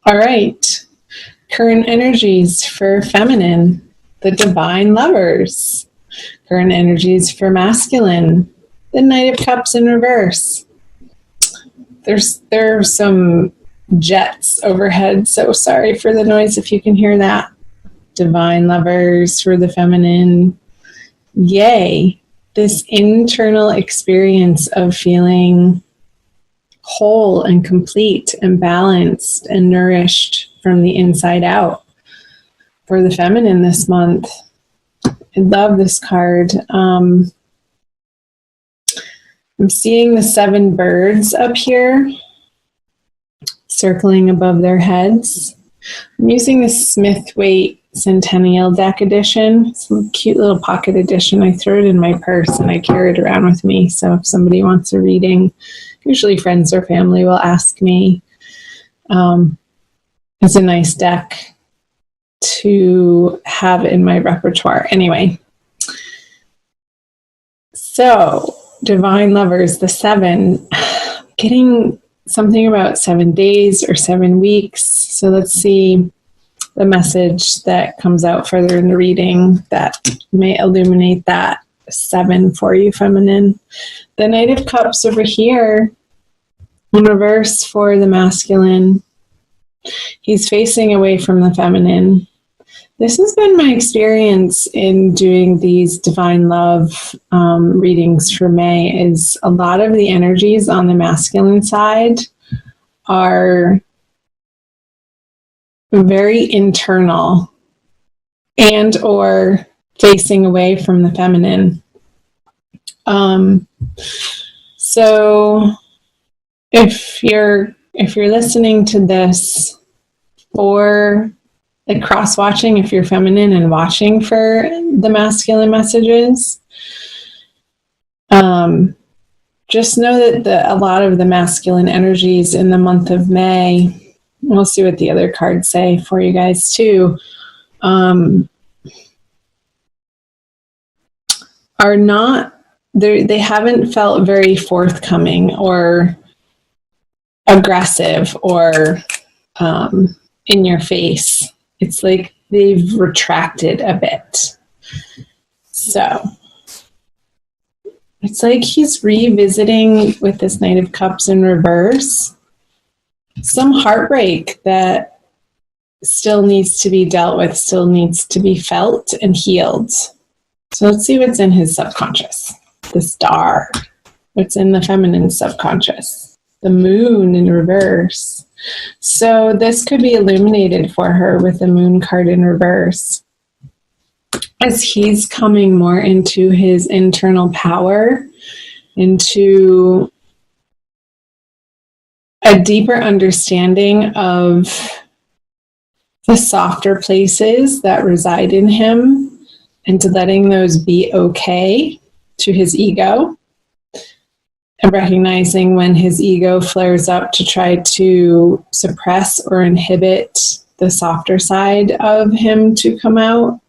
All right. Current energies for feminine, the divine lovers. Current energies for masculine, the Knight of Cups in reverse. There are some jets overhead, so sorry for the noise if you can hear that. Divine lovers for the feminine. Yay, this internal experience of feeling whole and complete and balanced and nourished from the inside out for the feminine this month. I love this card. I'm seeing the 7 birds up here circling above their heads. I'm using the Smith-Waite Centennial Deck edition. It's a cute little pocket edition. I throw it in my purse and I carry it around with me. So if somebody wants a reading, usually friends or family will ask me. It's a nice deck to have in my repertoire. Anyway, so divine lovers, the 7, getting something about 7 days or 7 weeks. So let's see the message that comes out further in the reading that may illuminate that 7 for you, feminine. The Knight of Cups over here in reverse for the masculine. He's facing away from the feminine. This has been my experience in doing these divine love readings for May, is a lot of the energies on the masculine side are very internal and or facing away from the feminine. So if you're listening to this, or like cross-watching if you're feminine and watching for the masculine messages, just know that a lot of the masculine energies in the month of May, we'll see what the other cards say for you guys too, are not, they haven't felt very forthcoming or aggressive or in your face. It's like they've retracted a bit. So it's like he's revisiting with this Knight of Cups in reverse some heartbreak that still needs to be dealt with, still needs to be felt and healed. So let's see what's in his subconscious. The Star. What's in the feminine subconscious? The Moon in reverse. So this could be illuminated for her with the Moon card in reverse. As he's coming more into his internal power, into a deeper understanding of the softer places that reside in him, and to letting those be okay to his ego, and recognizing when his ego flares up to try to suppress or inhibit the softer side of him to come out.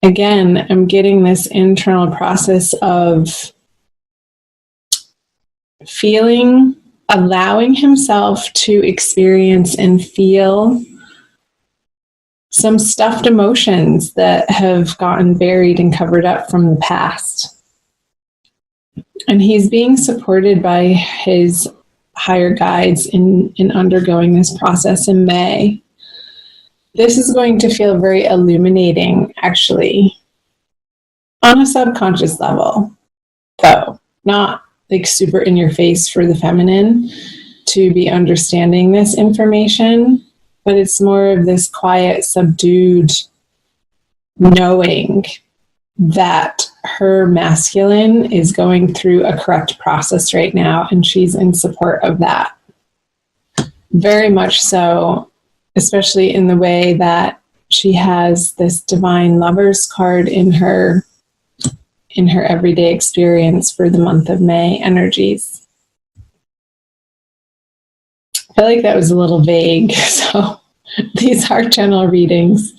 Again, I'm getting this internal process of feeling, allowing himself to experience and feel some stuffed emotions that have gotten buried and covered up from the past. And he's being supported by his higher guides in undergoing this process in May. This is going to feel very illuminating, actually, on a subconscious level, though, not like super in your face for the feminine to be understanding this information, but it's more of this quiet, subdued knowing that her masculine is going through a correct process right now, and she's in support of that. Very much so, especially in the way that she has this divine lovers card in her everyday experience for the month of May energies. I feel like that was a little vague, so these are general readings.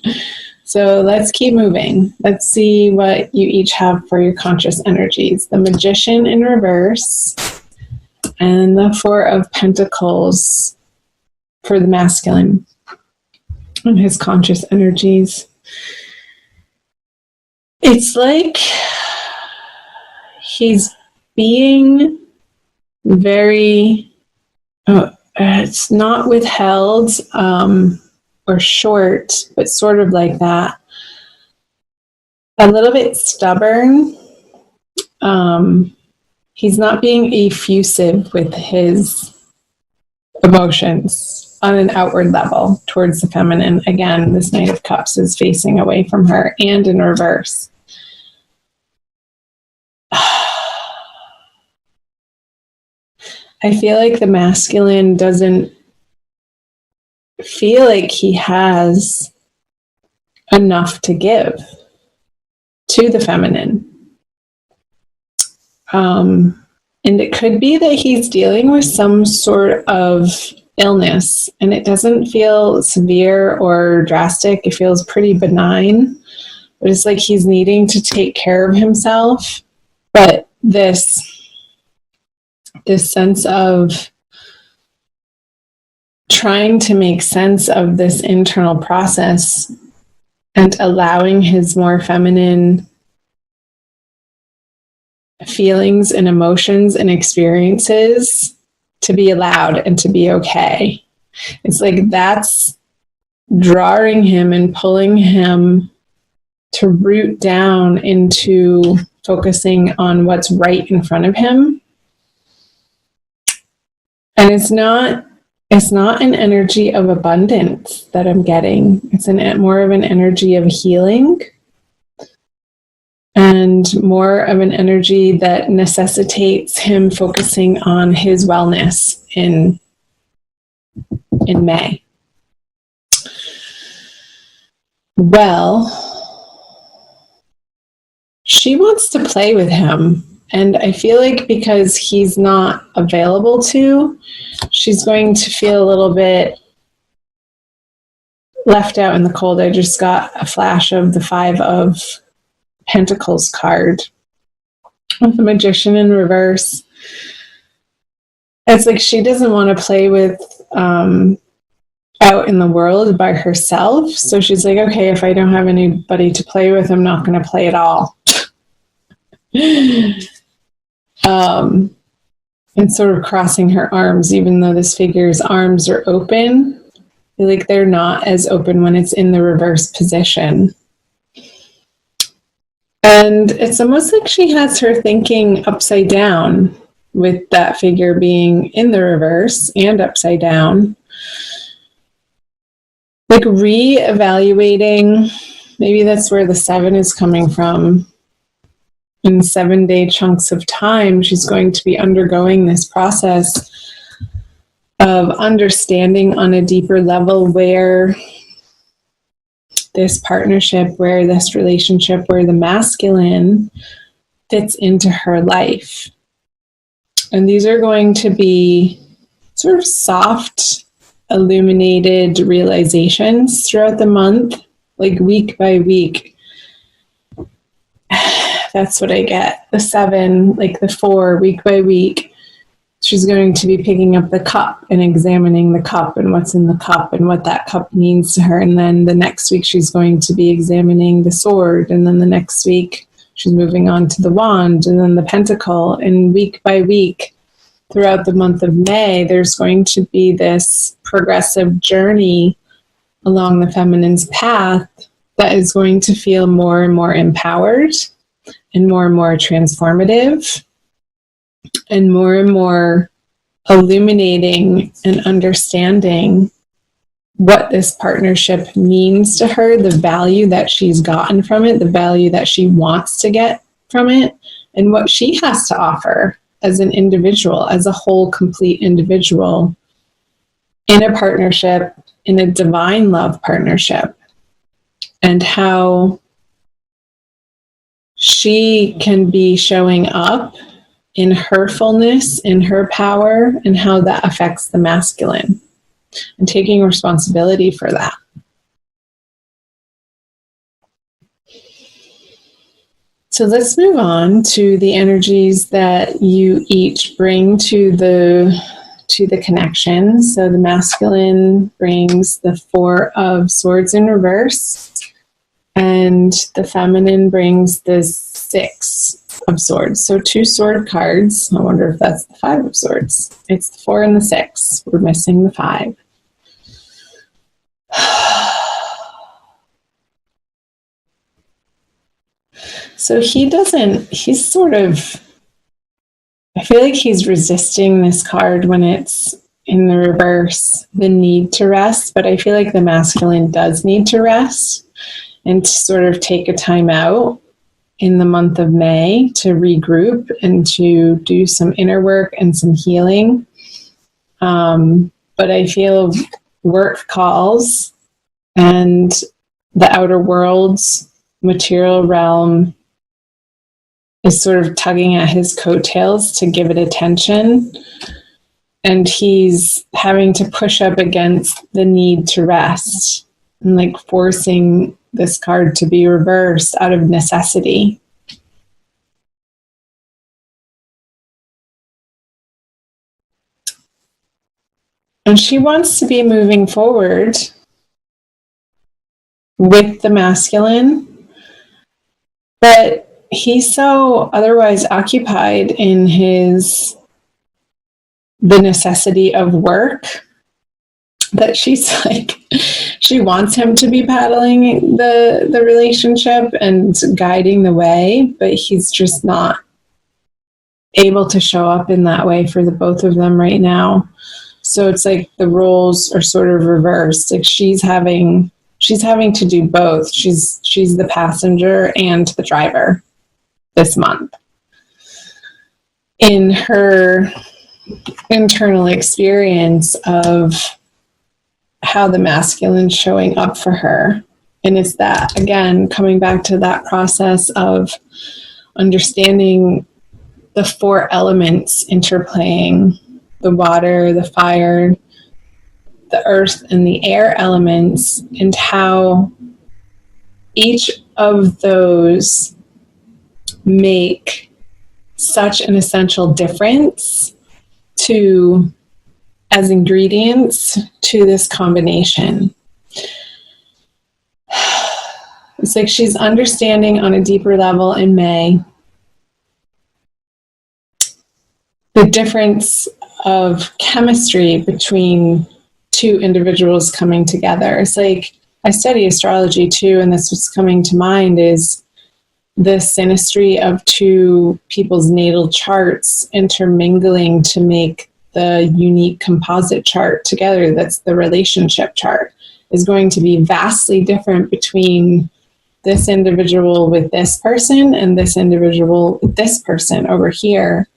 So let's keep moving. Let's see what you each have for your conscious energies. The Magician in reverse, and the Four of Pentacles for the masculine and his conscious energies. It's like he's being very, it's not withheld or short, but sort of like that. A little bit stubborn. He's not being effusive with his emotions on an outward level towards the feminine. Again, this Knight of Cups is facing away from her and in reverse. I feel like the masculine doesn't feel like he has enough to give to the feminine. And it could be that he's dealing with some sort of illness, and it doesn't feel severe or drastic. It feels pretty benign, but it's like he's needing to take care of himself. But this sense of trying to make sense of this internal process and allowing his more feminine feelings and emotions and experiences to be allowed and to be okay. It's like that's drawing him and pulling him to root down into focusing on what's right in front of him. And it's not an energy of abundance that I'm getting. It's more of an energy of healing and more of an energy that necessitates him focusing on his wellness in May. Well, she wants to play with him. And I feel like because he's not available to, she's going to feel a little bit left out in the cold. I just got a flash of the Five of Pentacles card with the Magician in reverse. It's like she doesn't want to play with out in the world by herself. So she's like, okay, if I don't have anybody to play with, I'm not going to play at all. And sort of crossing her arms, even though this figure's arms are open, I feel like they're not as open when it's in the reverse position. And it's almost like she has her thinking upside down with that figure being in the reverse and upside down. Like re-evaluating, maybe that's where the 7 is coming from. In 7-day chunks of time, she's going to be undergoing this process of understanding on a deeper level where this partnership, where this relationship, where the masculine fits into her life. And these are going to be sort of soft, illuminated realizations throughout the month, like week by week. That's what I get. The 7, like the 4, week by week. She's going to be picking up the cup and examining the cup and what's in the cup and what that cup means to her. And then the next week she's going to be examining the sword. And then the next week she's moving on to the wand and then the pentacle. And week by week throughout the month of May, there's going to be this progressive journey along the feminine's path that is going to feel more and more empowered and more transformative and more illuminating and understanding what this partnership means to her, the value that she's gotten from it, the value that she wants to get from it, and what she has to offer as an individual, as a whole, complete individual in a partnership, in a divine love partnership, and how she can be showing up in her fullness, in her power, and how that affects the masculine, and taking responsibility for that. So let's move on to the energies that you each bring to the connection. So the masculine brings the Four of Swords in reverse, and the feminine brings the Six of Swords. So 2 sword cards. I wonder if that's the Five of Swords. It's the 4 and the 6. We're missing the 5. So he's sort of, I feel like he's resisting this card when it's in the reverse, the need to rest, but I feel like the masculine does need to rest and to sort of take a time out in the month of May to regroup and to do some inner work and some healing. But I feel work calls and the outer world's material realm is sort of tugging at his coattails to give it attention. And he's having to push up against the need to rest and like forcing this card to be reversed out of necessity. And she wants to be moving forward with the masculine, but he's so otherwise occupied in the necessity of work that she's like, she wants him to be paddling the relationship and guiding the way, but he's just not able to show up in that way for the both of them right now. So it's like the roles are sort of reversed. Like she's having to do both. She's the passenger and the driver this month in her internal experience of how the masculine's showing up for her. And it's that, again, coming back to that process of understanding the 4 elements interplaying: the water, the fire, the earth, and the air elements, and how each of those make such an essential difference as ingredients to this combination. It's like she's understanding on a deeper level in May the difference of chemistry between 2 individuals coming together. It's like, I study astrology too, and that's what's coming to mind is the synastry of 2 people's natal charts intermingling to make the unique composite chart together. That's the relationship chart, is going to be vastly different between this individual with this person and this individual with this person over here.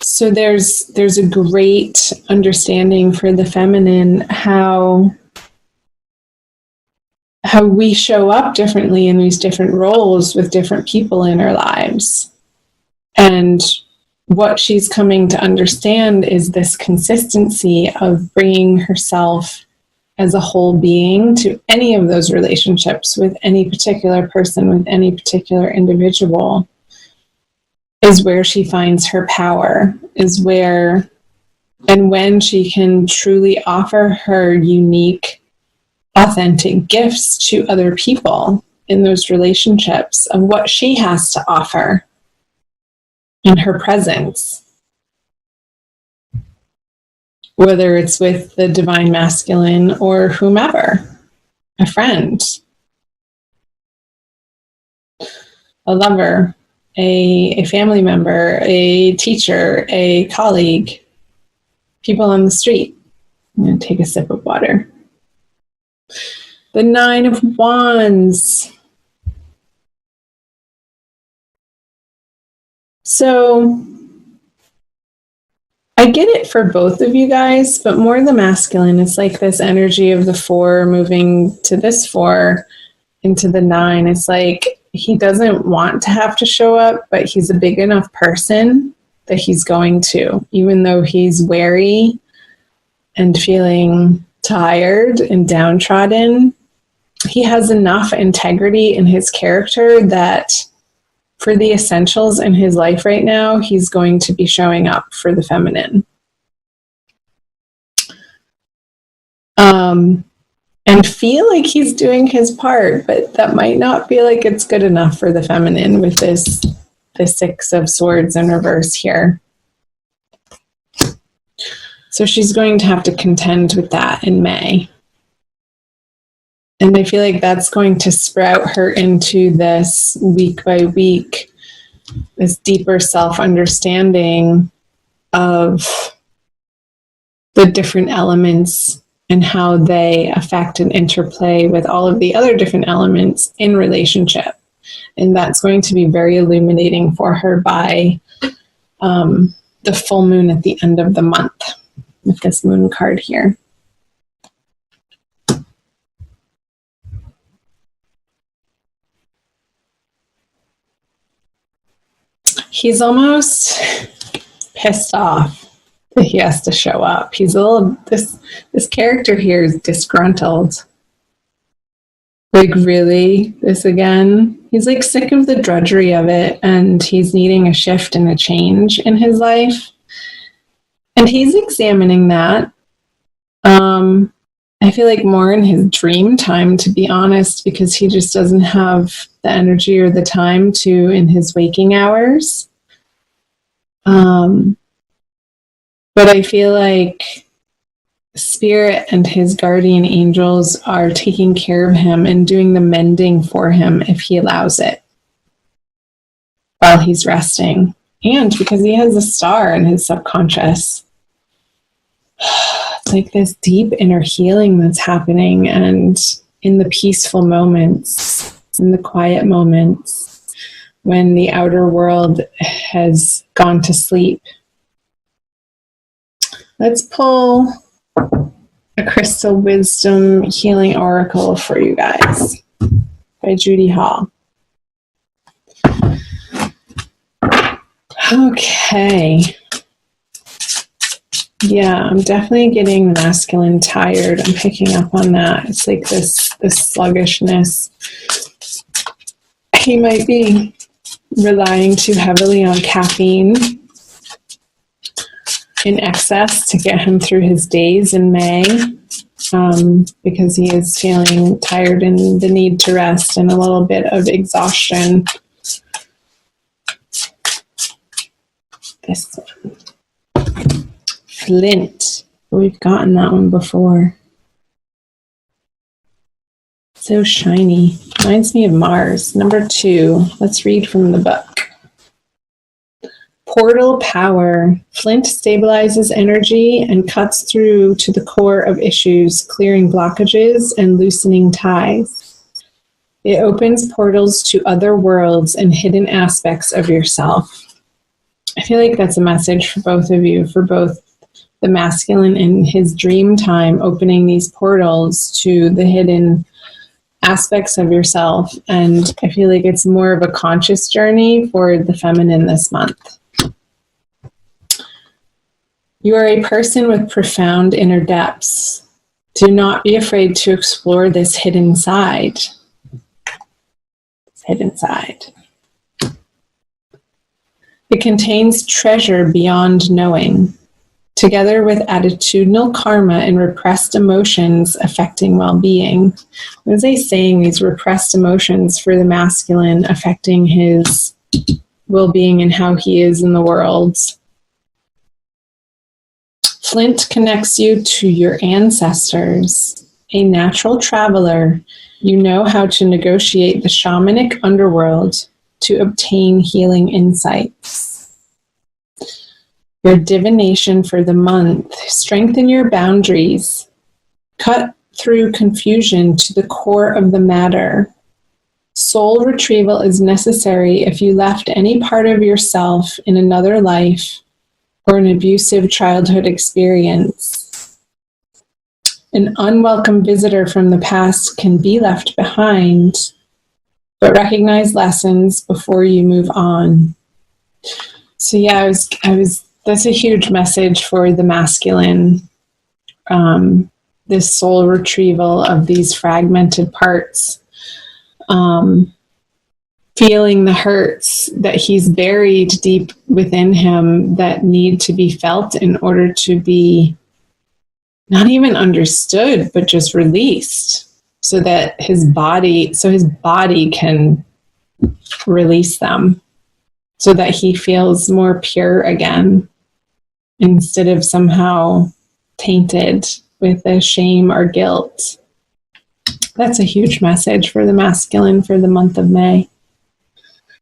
So there's a great understanding for the feminine how we show up differently in these different roles with different people in our lives. And what she's coming to understand is this consistency of bringing herself as a whole being to any of those relationships with any particular person, with any particular individual, is where she finds her power, is where and when she can truly offer her unique, authentic gifts to other people in those relationships of what she has to offer in her presence. Whether it's with the divine masculine or whomever, a friend, a lover, a family member, a teacher, a colleague, people on the street. I'm going to take a sip of water. The 9 of Wands. So I get it for both of you guys, but more the masculine. It's like this energy of the 4 moving to this 4 into the 9. It's like he doesn't want to have to show up, but he's a big enough person that he's going to, even though he's wary and feeling tired and downtrodden. he has enough integrity in his character that for the essentials in his life right now, he's going to be showing up for the feminine. And feel like he's doing his part, but that might not feel like it's good enough for the feminine with the Six of Swords in reverse here. So she's going to have to contend with that in May. And I feel like that's going to sprout her into this week by week, this deeper self-understanding of the different elements and how they affect and interplay with all of the other different elements in relationship. And that's going to be very illuminating for her by the full moon at the end of the month with this moon card here. He's almost pissed off that he has to show up. He's a little, this character here is disgruntled. Like, really? This again? He's like sick of the drudgery of it, and he's needing a shift and a change in his life. And he's examining that. I feel like more in his dream time, to be honest, because he just doesn't have the energy or the time to in his waking hours. But I feel like Spirit and his guardian angels are taking care of him and doing the mending for him if he allows it while he's resting. And because he has a star in his subconscious, it's like this deep inner healing that's happening, and in the peaceful moments, in the quiet moments, when the outer world has gone to sleep. Let's pull a Crystal Wisdom Healing Oracle for you guys by Judy Hall. Okay. Yeah, I'm definitely getting the masculine tired. I'm picking up on that. It's like this sluggishness. He might be relying too heavily on caffeine in excess to get him through his days in May, because he is feeling tired and the need to rest and a little bit of exhaustion. This one. Flint. We've gotten that one before. So shiny. Reminds me of Mars. Number 2. Let's read from the book. Portal power. Flint stabilizes energy and cuts through to the core of issues, clearing blockages and loosening ties. It opens portals to other worlds and hidden aspects of yourself. I feel like that's a message for both of you, for both the masculine in his dream time, opening these portals to the hidden aspects of yourself. And I feel like it's more of a conscious journey for the feminine this month. You are a person with profound inner depths. Do not be afraid to explore this hidden side. This hidden side. It contains treasure beyond knowing, together with attitudinal karma and repressed emotions affecting well-being. What is he saying? These repressed emotions for the masculine affecting his well-being and how he is in the world. Flint connects you to your ancestors. A natural traveler, you know how to negotiate the shamanic underworld to obtain healing insights. Your divination for the month. Strengthen your boundaries. Cut through confusion to the core of the matter. Soul retrieval is necessary if you left any part of yourself in another life or an abusive childhood experience. An unwelcome visitor from the past can be left behind, but recognize lessons before you move on. So yeah, that's a huge message for the masculine, this soul retrieval of these fragmented parts, feeling the hurts that he's buried deep within him that need to be felt in order to be not even understood, but just released, so that his body can release them, so that he feels more pure again, instead of somehow tainted with a shame or guilt. That's a huge message for the masculine for the month of May.